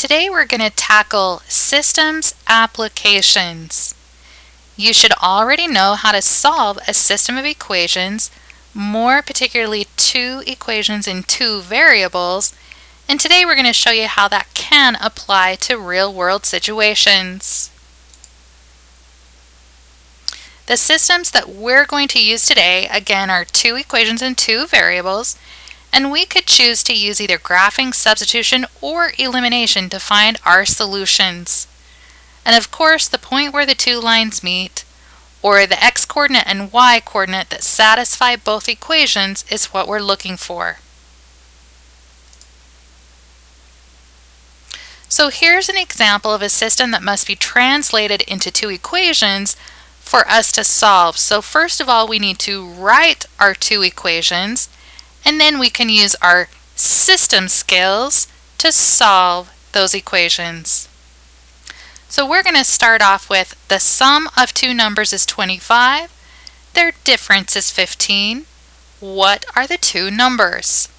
today we're going to tackle systems applications. You should already know how to solve a system of equations, more particularly two equations in two variables, and today we're going to show you how that can apply to real-world situations. The systems that we're going to use today, again, are two equations and two variables, and we could choose to use either graphing, substitution, or elimination to find our solutions. And of course, the point where the two lines meet, or the x-coordinate and y-coordinate that satisfy both equations, is what we're looking for. So here's an example of a system that must be translated into two equations for us to solve. So first of all, we need to write our two equations, and then we can use our system skills to solve those equations. So we're going to start off with the sum of two numbers is 25. Their difference is 15. What are the two numbers?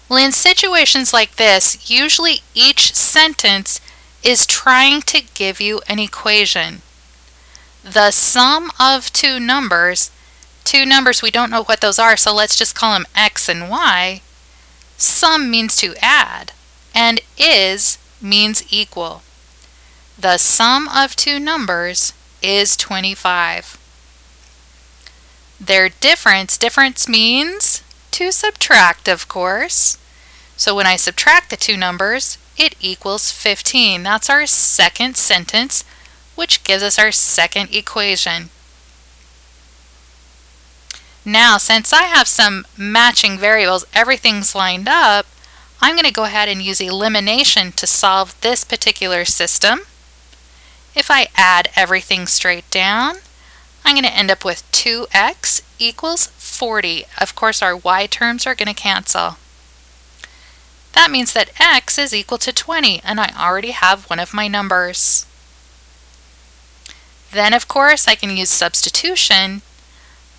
Well, in situations like this, usually each sentence is trying to give you an equation. The sum of two numbers, we don't know what those are, so let's just call them x and y. Sum means to add, and is means equal. The sum of two numbers is 25. Their difference means to subtract, of course. So when I subtract the two numbers, it equals 15. That's our second sentence, which gives us our second equation. Now, since I have some matching variables, everything's lined up, I'm going to go ahead and use elimination to solve this particular system. If I add everything straight down, I'm going to end up with 2x equals 40. Of course, our y terms are going to cancel. That means that x is equal to 20, and I already have one of my numbers. Then, of course, I can use substitution,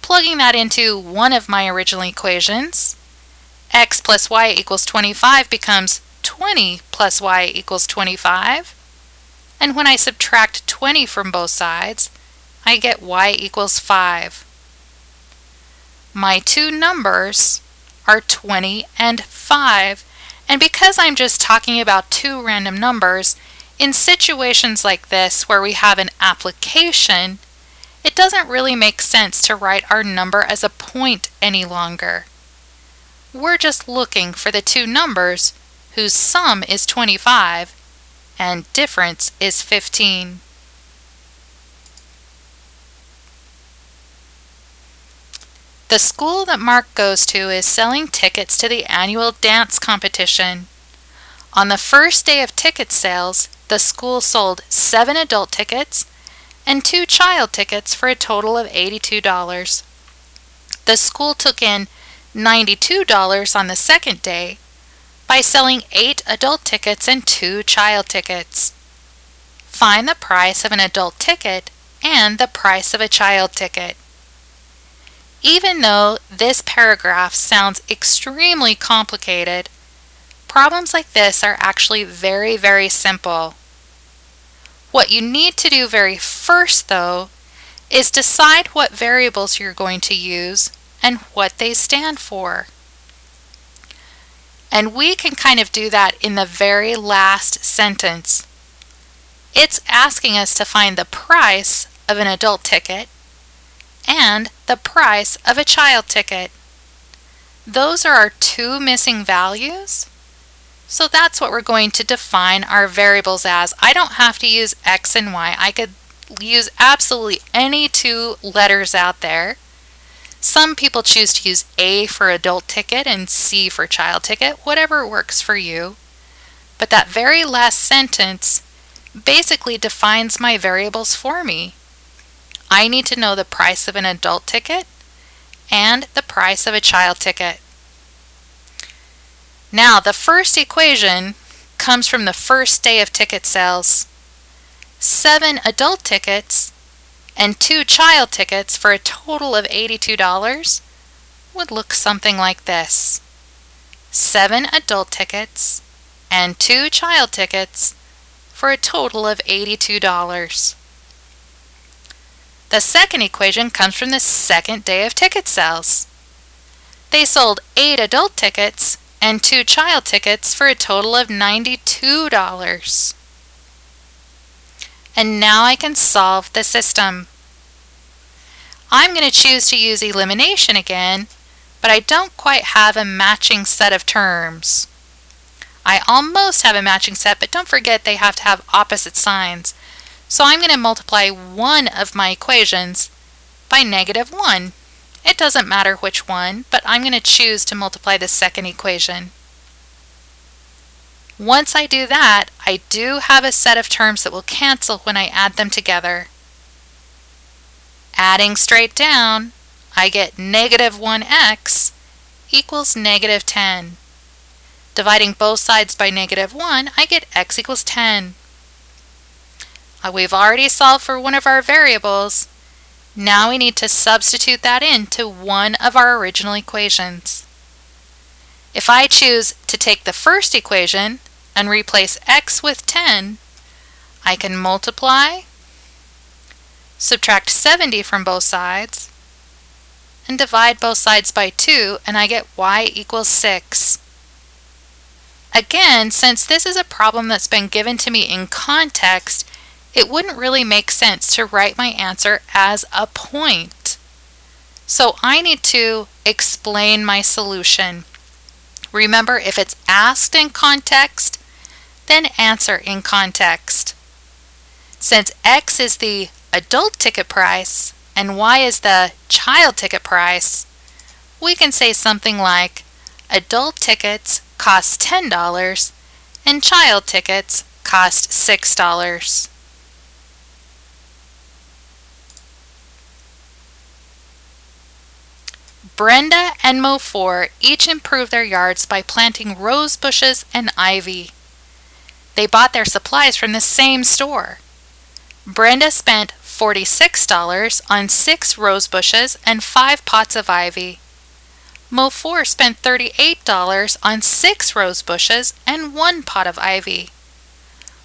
plugging that into one of my original equations. X plus y equals 25 becomes 20 plus y equals 25. And when I subtract 20 from both sides, I get y equals 5. My two numbers are 20 and 5. And because I'm just talking about two random numbers, in situations like this where we have an application, it doesn't really make sense to write our number as a point any longer. We're just looking for the two numbers whose sum is 25 and difference is 15. The school that Mark goes to is selling tickets to the annual dance competition. On the first day of ticket sales, the school sold 7 adult tickets and 2 child tickets for a total of $82. The school took in $92 on the second day by selling 8 adult tickets and 2 child tickets. Find the price of an adult ticket and the price of a child ticket. Even though this paragraph sounds extremely complicated, problems like this are actually very, very simple. What you need to do very first, though, is decide what variables you're going to use and what they stand for. And we can kind of do that in the very last sentence. It's asking us to find the price of an adult ticket and the price of a child ticket. Those are our two missing values. So that's what we're going to define our variables as. I don't have to use x and y. I could use absolutely any two letters out there. Some people choose to use A for adult ticket and C for child ticket, whatever works for you. But that very last sentence basically defines my variables for me. I need to know the price of an adult ticket and the price of a child ticket. Now, the first equation comes from the first day of ticket sales. 7 adult tickets and 2 child tickets for a total of $82 would look something like this. 7 adult tickets and 2 child tickets for a total of $82. The second equation comes from the second day of ticket sales. They sold 8 adult tickets and 2 child tickets for a total of $92. And now I can solve the system. I'm going to choose to use elimination again, but I don't quite have a matching set of terms. I almost have a matching set, but don't forget they have to have opposite signs. So I'm going to multiply one of my equations by -1. It doesn't matter which one, but I'm going to choose to multiply the second equation. Once I do that, I do have a set of terms that will cancel when I add them together. Adding straight down, I get -1x equals -10. Dividing both sides by -1, I get x equals 10. We've already solved for one of our variables. Now we need to substitute that into one of our original equations. If I choose to take the first equation and replace x with 10, I can multiply, subtract 70 from both sides, and divide both sides by 2, and I get y equals 6. Again, since this is a problem that's been given to me in context, it wouldn't really make sense to write my answer as a point. So I need to explain my solution. Remember, if it's asked in context, then answer in context. Since x is the adult ticket price and y is the child ticket price, we can say something like adult tickets cost $10 and child tickets cost $6. Brenda and Mo4 each improved their yards by planting rose bushes and ivy. They bought their supplies from the same store. Brenda spent $46 on 6 rose bushes and 5 pots of ivy. Mo4 spent $38 on 6 rose bushes and 1 pot of ivy.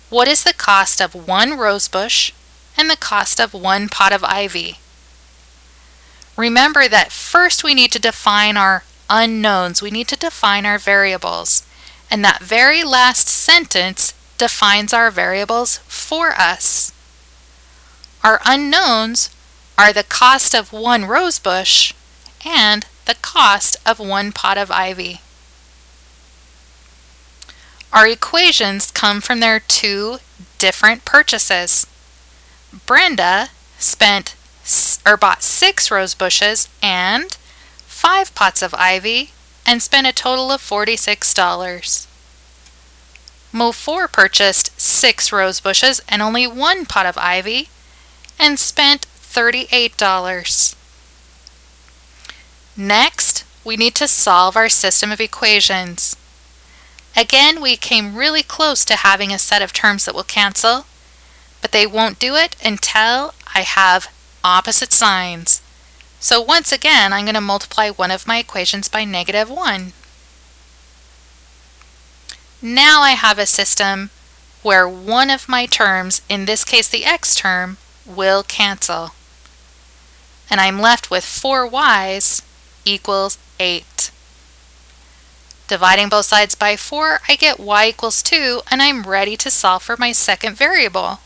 What is the cost of 1 rose bush and the cost of 1 pot of ivy? Remember that first we need to define our unknowns. We need to define our variables. And that very last sentence defines our variables for us. Our unknowns are the cost of 1 rose bush and the cost of 1 pot of ivy. Our equations come from their 2 different purchases. Brenda bought 6 rose bushes and 5 pots of ivy and spent a total of $46. Mo4 purchased 6 rose bushes and only 1 pot of ivy and spent $38. Next, we need to solve our system of equations. Again, we came really close to having a set of terms that will cancel, but they won't do it until I have opposite signs. So once again, I'm going to multiply one of my equations by -1. Now I have a system where one of my terms, in this case the x term, will cancel. And I'm left with 4y's equals 8. Dividing both sides by 4, I get y equals 2, and I'm ready to solve for my second variable.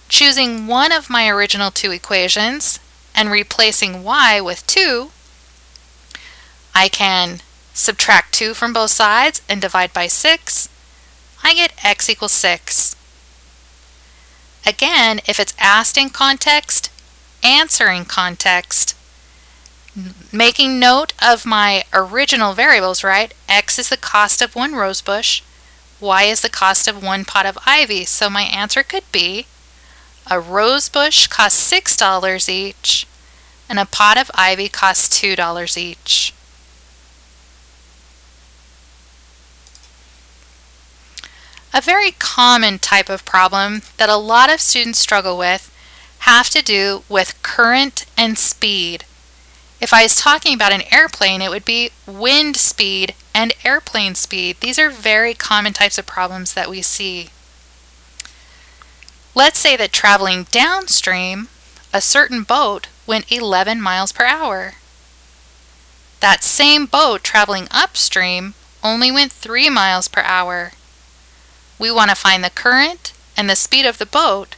Choosing one of my original 2 equations and replacing y with 2, I can subtract 2 from both sides and divide by 6. I get x equals 6. Again, if it's asked in context, answer in context. Making note of my original variables, right? X is the cost of 1 rose bush, y is the cost of 1 pot of ivy, so my answer could be a rose bush costs $6 each, and a pot of ivy costs $2 each. A very common type of problem that a lot of students struggle with have to do with current and speed. If I was talking about an airplane, it would be wind speed and airplane speed. These are very common types of problems that we see. Let's say that traveling downstream, a certain boat went 11 miles per hour. That same boat traveling upstream only went 3 miles per hour. We want to find the current and the speed of the boat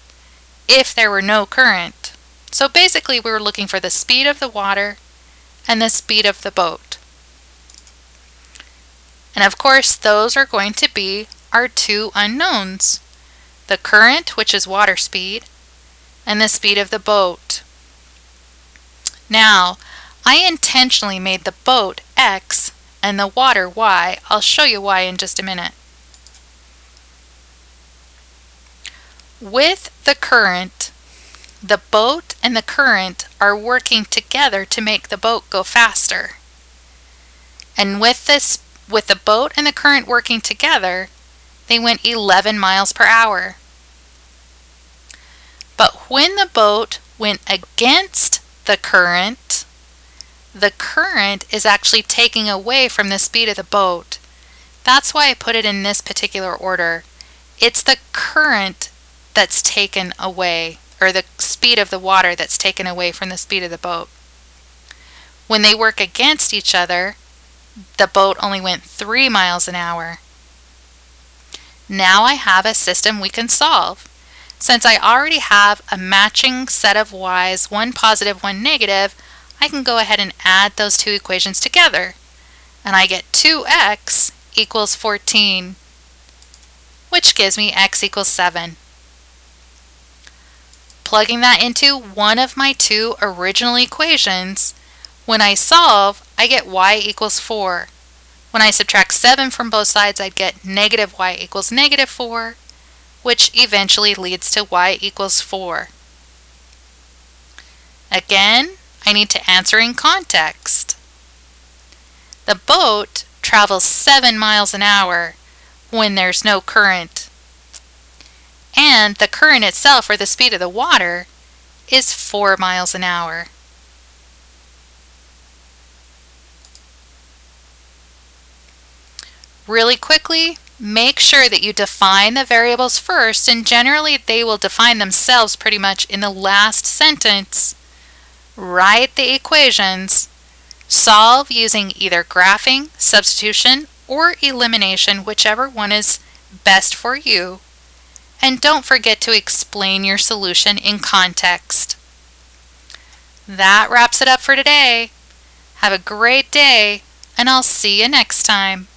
if there were no current. So basically we were looking for the speed of the water and the speed of the boat. And of course those are going to be our two unknowns. The current, which is water speed, and the speed of the boat. Now, I intentionally made the boat X and the water Y. I'll show you why in just a minute. With the current, the boat and the current are working together to make the boat go faster. And with the boat and the current working together, they went 11 miles per hour. But when the boat went against the current is actually taking away from the speed of the boat. That's why I put it in this particular order. It's the current that's taken away, or the speed of the water that's taken away from the speed of the boat. When they work against each other, the boat only went 3 miles an hour. Now I have a system we can solve. Since I already have a matching set of y's, one positive, one negative, I can go ahead and add those two equations together. And I get 2x equals 14, which gives me x equals 7. Plugging that into one of my two original equations, when I solve, I get y equals 4. When I subtract 7 from both sides, I'd get negative y equals negative 4, which eventually leads to y equals 4. Again, I need to answer in context. The boat travels 7 miles an hour when there's no current. And the current itself, or the speed of the water, is 4 miles an hour. Really quickly, make sure that you define the variables first, and generally they will define themselves pretty much in the last sentence. Write the equations. Solve using either graphing, substitution, or elimination, whichever one is best for you. And don't forget to explain your solution in context. That wraps it up for today. Have a great day, and I'll see you next time.